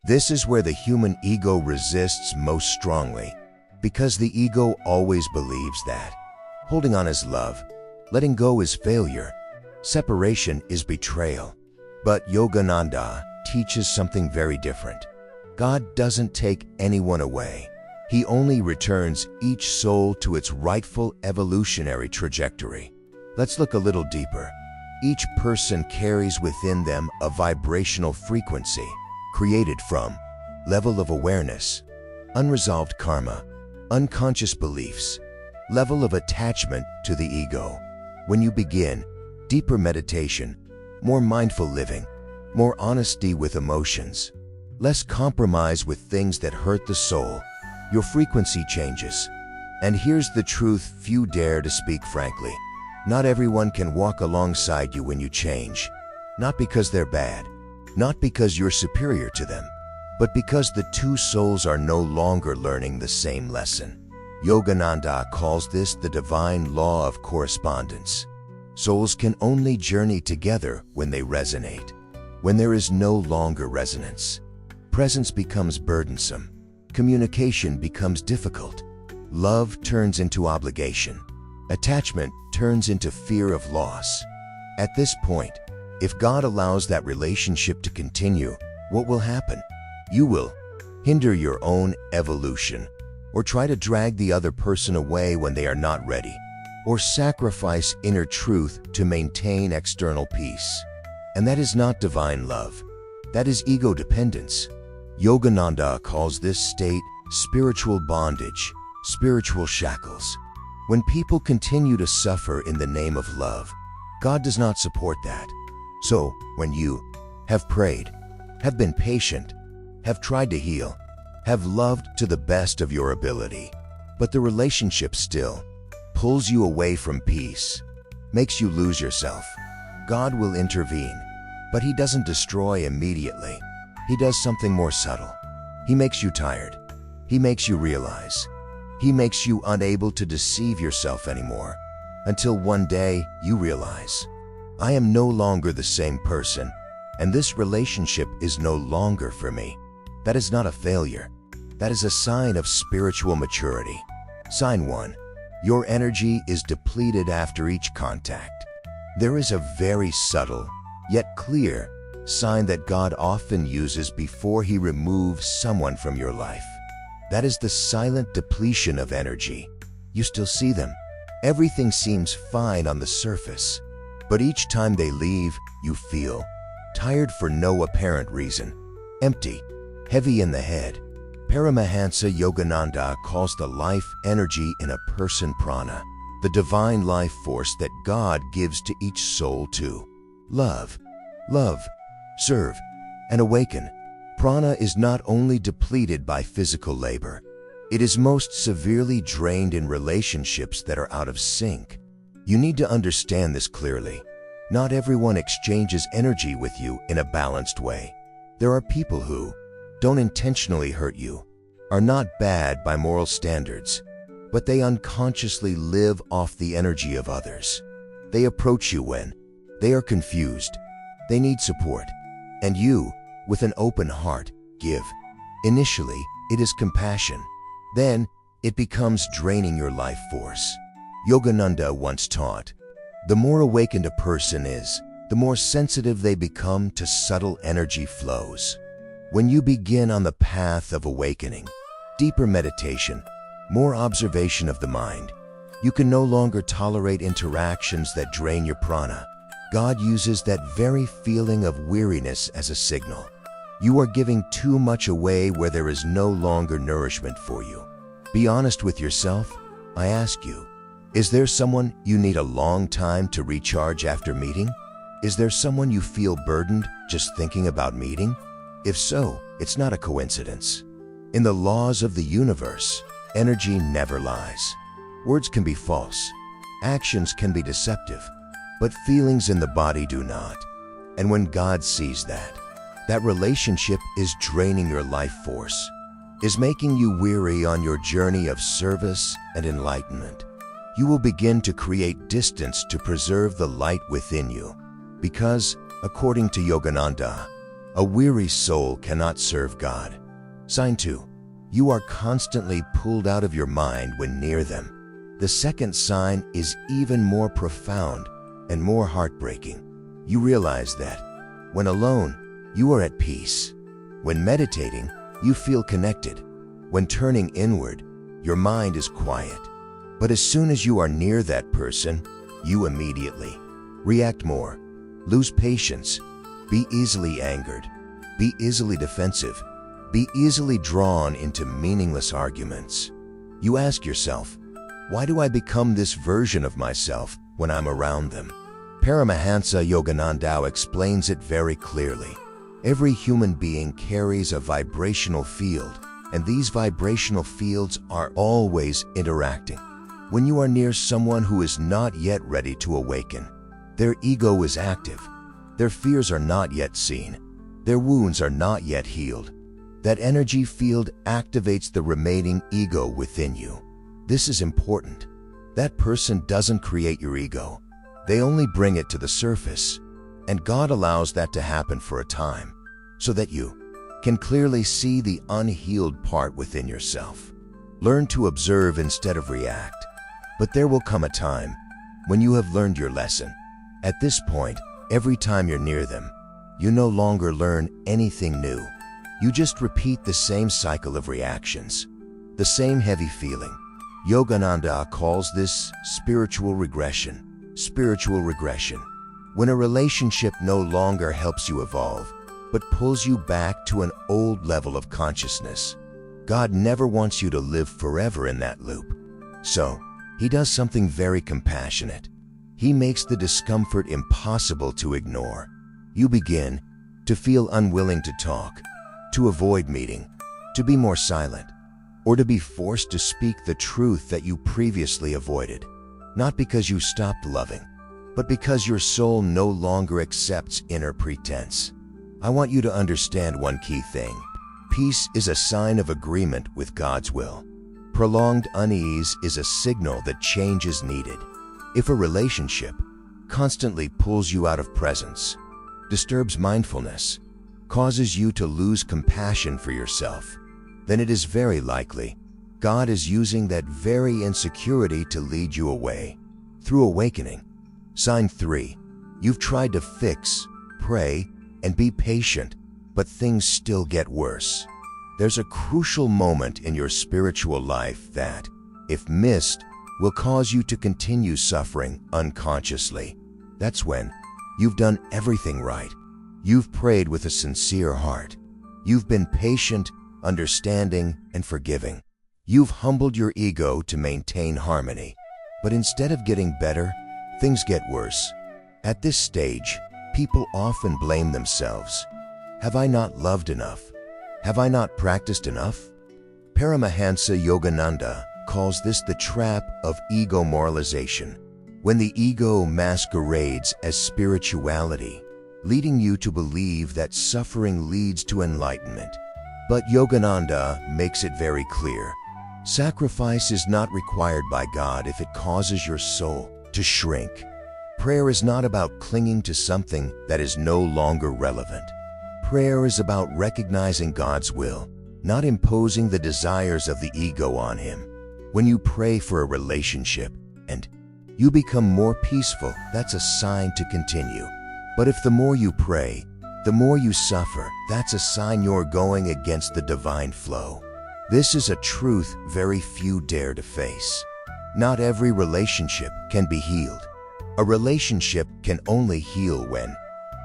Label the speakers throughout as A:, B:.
A: This is where the human ego resists most strongly, because the ego always believes that holding on is love, letting go is failure, separation is betrayal. But Yogananda teaches something very different. God doesn't take anyone away. He only returns each soul to its rightful evolutionary trajectory. Let's look a little deeper. Each person carries within them a vibrational frequency created from level of awareness, unresolved karma, unconscious beliefs, level of attachment to the ego. When you begin deeper meditation, more mindful living, more honesty with emotions, less compromise with things that hurt the soul, your frequency changes. And here's the truth few dare to speak frankly. Not everyone can walk alongside you when you change. Not because they're bad, not because you're superior to them, but because the two souls are no longer learning the same lesson. Yogananda calls this the divine law of correspondence. Souls can only journey together when they resonate. When there is no longer resonance, presence becomes burdensome, communication becomes difficult, love turns into obligation, attachment turns into fear of loss. At this point, if God allows that relationship to continue, what will happen? You will hinder your own evolution, or try to drag the other person away when they are not ready, or sacrifice inner truth to maintain external peace. And that is not divine love. That is ego dependence. Yogananda calls this state spiritual bondage, spiritual shackles. When people continue to suffer in the name of love, God does not support that. So, when you have prayed, have been patient, have tried to heal, have loved to the best of your ability, but the relationship still pulls you away from peace, makes you lose yourself, God will intervene, but He doesn't destroy immediately. He does something more subtle. He makes you tired. He makes you realize. He makes you unable to deceive yourself anymore, until one day you realize, I am no longer the same person, and this relationship is no longer for me. That is not a failure. That is a sign of spiritual maturity. Sign 1. Your energy is depleted after each contact. There is a very subtle, yet clear, sign that God often uses before He removes someone from your life. That is the silent depletion of energy. You still see them. Everything seems fine on the surface. But each time they leave, you feel tired for no apparent reason, empty, heavy in the head. Paramahansa Yogananda calls the life energy in a person prana, the divine life force that God gives to each soul to love, serve, and awaken. Prana is not only depleted by physical labor, it is most severely drained in relationships that are out of sync. You need to understand this clearly. Not everyone exchanges energy with you in a balanced way. There are people who don't intentionally hurt you, are not bad by moral standards, but they unconsciously live off the energy of others. They approach you when they are confused, they need support, and you, with an open heart, give. Initially, it is compassion. Then, it becomes draining your life force. Yogananda once taught, the more awakened a person is, the more sensitive they become to subtle energy flows. When you begin on the path of awakening, deeper meditation, more observation of the mind, you can no longer tolerate interactions that drain your prana. God uses that very feeling of weariness as a signal. You are giving too much away where there is no longer nourishment for you. Be honest with yourself. I ask you, is there someone you need a long time to recharge after meeting? Is there someone you feel burdened just thinking about meeting? If so, it's not a coincidence. In the laws of the universe, energy never lies. Words can be false, actions can be deceptive, but feelings in the body do not. And when God sees that relationship is draining your life force, is making you weary on your journey of service and enlightenment, you will begin to create distance to preserve the light within you. Because, according to Yogananda, A weary soul cannot serve God. Sign 2. You are constantly pulled out of your mind when near them. The second sign is even more profound and more heartbreaking. You realize that when alone, you are at peace. When meditating, you feel connected. When turning inward, your mind is quiet. But as soon as you are near that person, you immediately react more, lose patience, be easily angered, be easily defensive, be easily drawn into meaningless arguments. You ask yourself, why do I become this version of myself when I'm around them? Paramahansa Yogananda explains it very clearly. Every human being carries a vibrational field, and these vibrational fields are always interacting. When you are near someone who is not yet ready to awaken, their ego is active, their fears are not yet seen, their wounds are not yet healed. That energy field activates the remaining ego within you. This is important. That person doesn't create your ego. They only bring it to the surface, and God allows that to happen for a time, so that you can clearly see the unhealed part within yourself. Learn to observe instead of react. But there will come a time when you have learned your lesson. At this point, every time you're near them, you no longer learn anything new. You just repeat the same cycle of reactions, the same heavy feeling. Yogananda calls this spiritual regression. Spiritual regression. When a relationship no longer helps you evolve, but pulls you back to an old level of consciousness. God never wants you to live forever in that loop. So, He does something very compassionate. He makes the discomfort impossible to ignore. You begin to feel unwilling to talk, to avoid meeting, to be more silent, or to be forced to speak the truth that you previously avoided. Not because you stopped loving, but because your soul no longer accepts inner pretense. I want you to understand one key thing. Peace is a sign of agreement with God's will. Prolonged unease is a signal that change is needed. If a relationship constantly pulls you out of presence, disturbs mindfulness, causes you to lose compassion for yourself, then it is very likely God is using that very insecurity to lead you away. Through awakening. Sign 3. You've tried to fix, pray, and be patient, but things still get worse. There's a crucial moment in your spiritual life that, if missed, will cause you to continue suffering unconsciously. That's when you've done everything right. You've prayed with a sincere heart. You've been patient, understanding, and forgiving. You've humbled your ego to maintain harmony. But instead of getting better, things get worse. At this stage, people often blame themselves. Have I not loved enough? Have I not practiced enough? Paramahansa Yogananda calls this the trap of ego moralization, when the ego masquerades as spirituality, leading you to believe that suffering leads to enlightenment. But Yogananda makes it very clear. Sacrifice is not required by God if it causes your soul to shrink. Prayer is not about clinging to something that is no longer relevant. Prayer is about recognizing God's will, not imposing the desires of the ego on Him. When you pray for a relationship and you become more peaceful, that's a sign to continue. But if the more you pray, the more you suffer, that's a sign you're going against the divine flow. This is a truth very few dare to face. Not every relationship can be healed. A relationship can only heal when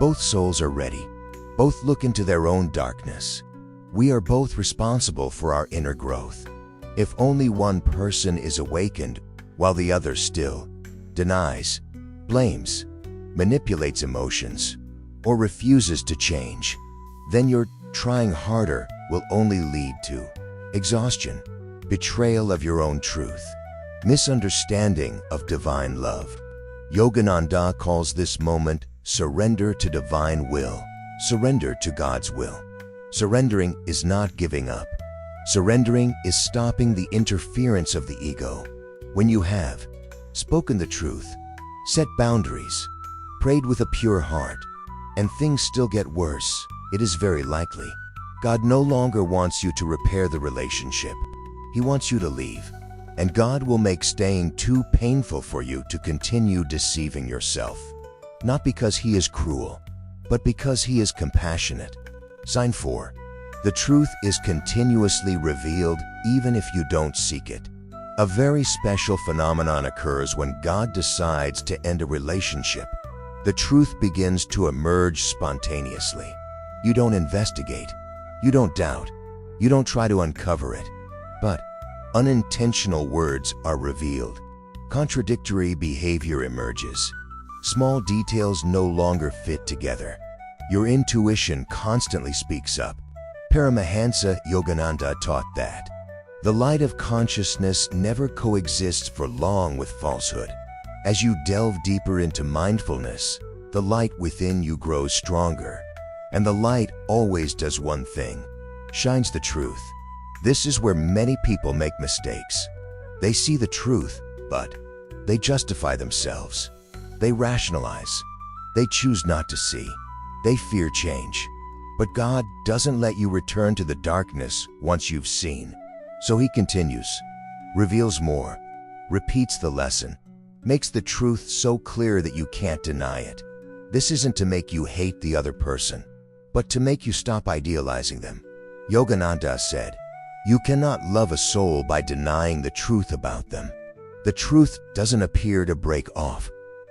A: both souls are ready. Both look into their own darkness. We are both responsible for our inner growth. If only one person is awakened while the other still denies, blames, manipulates emotions, or refuses to change, then your trying harder will only lead to exhaustion, betrayal of your own truth, misunderstanding of divine love. Yogananda calls this moment surrender to divine will, surrender to God's will. Surrendering is not giving up. Surrendering is stopping the interference of the ego. When you have spoken the truth, set boundaries, prayed with a pure heart, and things still get worse, it is very likely God no longer wants you to repair the relationship. He wants you to leave, and God will make staying too painful for you to continue deceiving yourself. Not because He is cruel, but because He is compassionate. Sign 4. The truth is continuously revealed even if you don't seek it. A very special phenomenon occurs when God decides to end a relationship. The truth begins to emerge spontaneously. You don't investigate. You don't doubt. You don't try to uncover it. But unintentional words are revealed. Contradictory behavior emerges. Small details no longer fit together. Your intuition constantly speaks up. Paramahansa Yogananda taught that the light of consciousness never coexists for long with falsehood. As you delve deeper into mindfulness, the light within you grows stronger. And the light always does one thing: shines the truth. This is where many people make mistakes. They see the truth, but they justify themselves. They rationalize. They choose not to see. They fear change. But God doesn't let you return to the darkness once you've seen. So He continues, reveals more, repeats the lesson, makes the truth so clear that you can't deny it. This isn't to make you hate the other person, but to make you stop idealizing them. Yogananda said, "You cannot love a soul by denying the truth about them." The truth doesn't appear to break off.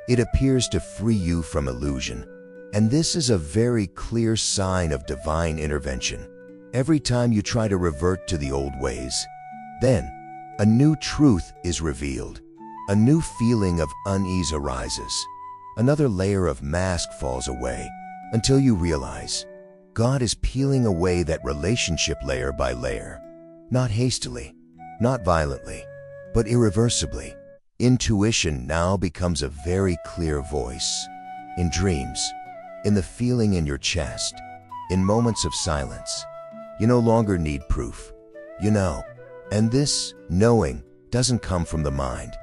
A: It appears to free you from illusion. And this is a very clear sign of divine intervention. Every time you try to revert to the old ways, then a new truth is revealed. A new feeling of unease arises. Another layer of mask falls away until you realize God is peeling away that relationship layer by layer. Not hastily, not violently, but irreversibly. Intuition now becomes a very clear voice. In dreams, in the feeling in your chest, in moments of silence. You no longer need proof. You know. And this knowing doesn't come from the mind.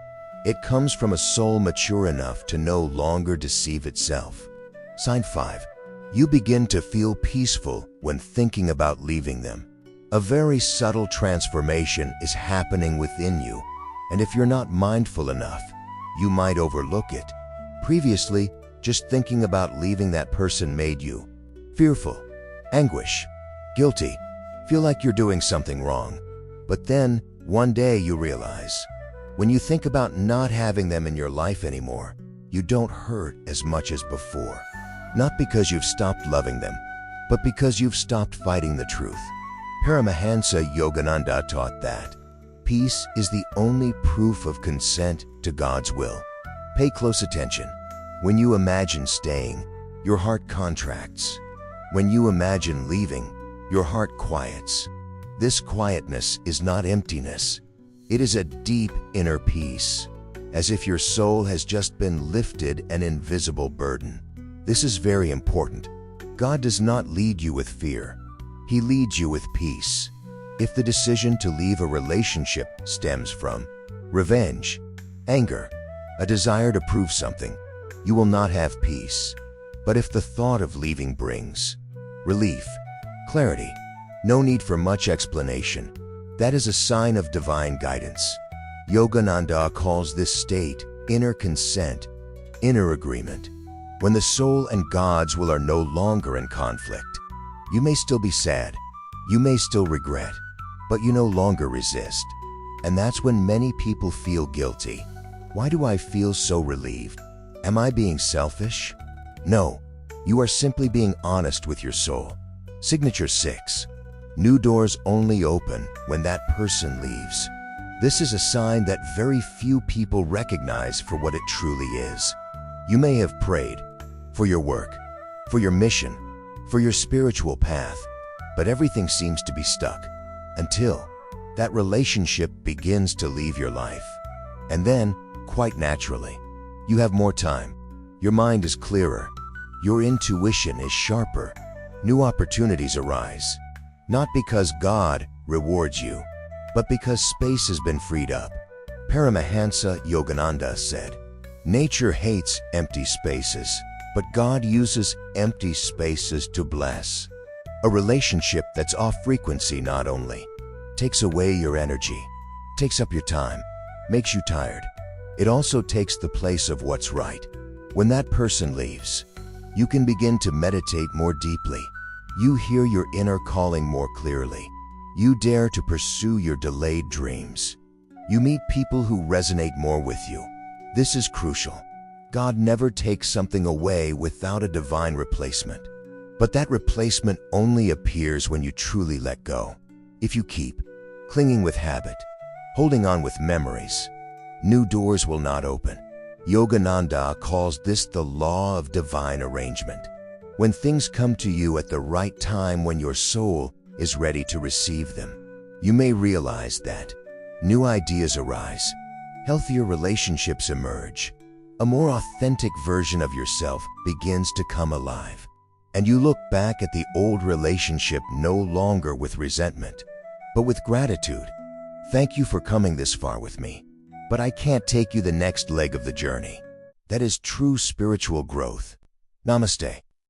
A: It comes from a soul mature enough to no longer deceive itself. Sign 5. You begin to feel peaceful when thinking about leaving them. A very subtle transformation is happening within you, and if you're not mindful enough, you might overlook it. Previously, just thinking about leaving that person made you fearful, anguish, guilty, feel like you're doing something wrong. But then, one day you realize, when you think about not having them in your life anymore, you don't hurt as much as before. Not because you've stopped loving them, but because you've stopped fighting the truth. Paramahansa Yogananda taught that peace is the only proof of consent to God's will. Pay close attention. When you imagine staying, your heart contracts. When you imagine leaving, your heart quiets. This quietness is not emptiness. It is a deep inner peace, as if your soul has just been lifted an invisible burden. This is very important. God does not lead you with fear. He leads you with peace. If the decision to leave a relationship stems from revenge, anger, a desire to prove something, you will not have peace. But if the thought of leaving brings relief, clarity, no need for much explanation, that is a sign of divine guidance. Yogananda calls this state inner consent, inner agreement. When the soul and God's will are no longer in conflict, you may still be sad, you may still regret, but you no longer resist. And that's when many people feel guilty. Why do I feel so relieved? Am I being selfish? No, you are simply being honest with your soul. Signature 6. New doors only open when that person leaves. This is a sign that very few people recognize for what it truly is. You may have prayed for your work, for your mission, for your spiritual path, but everything seems to be stuck until that relationship begins to leave your life. And then, quite naturally, you have more time. Your mind is clearer. Your intuition is sharper. New opportunities arise. Not because God rewards you, but because space has been freed up. Paramahansa Yogananda said, "Nature hates empty spaces, but God uses empty spaces to bless." A relationship that's off frequency not only takes away your energy, takes up your time, makes you tired, it also takes the place of what's right. When that person leaves, you can begin to meditate more deeply. You hear your inner calling more clearly. You dare to pursue your delayed dreams. You meet people who resonate more with you. This is crucial. God never takes something away without a divine replacement. But that replacement only appears when you truly let go. If you keep clinging with habit, holding on with memories, new doors will not open. Yogananda calls this the law of divine arrangement. When things come to you at the right time, when your soul is ready to receive them, you may realize that new ideas arise, healthier relationships emerge, a more authentic version of yourself begins to come alive, and you look back at the old relationship no longer with resentment, but with gratitude. Thank you for coming this far with me, but I can't take you the next leg of the journey. That is true spiritual growth. Namaste.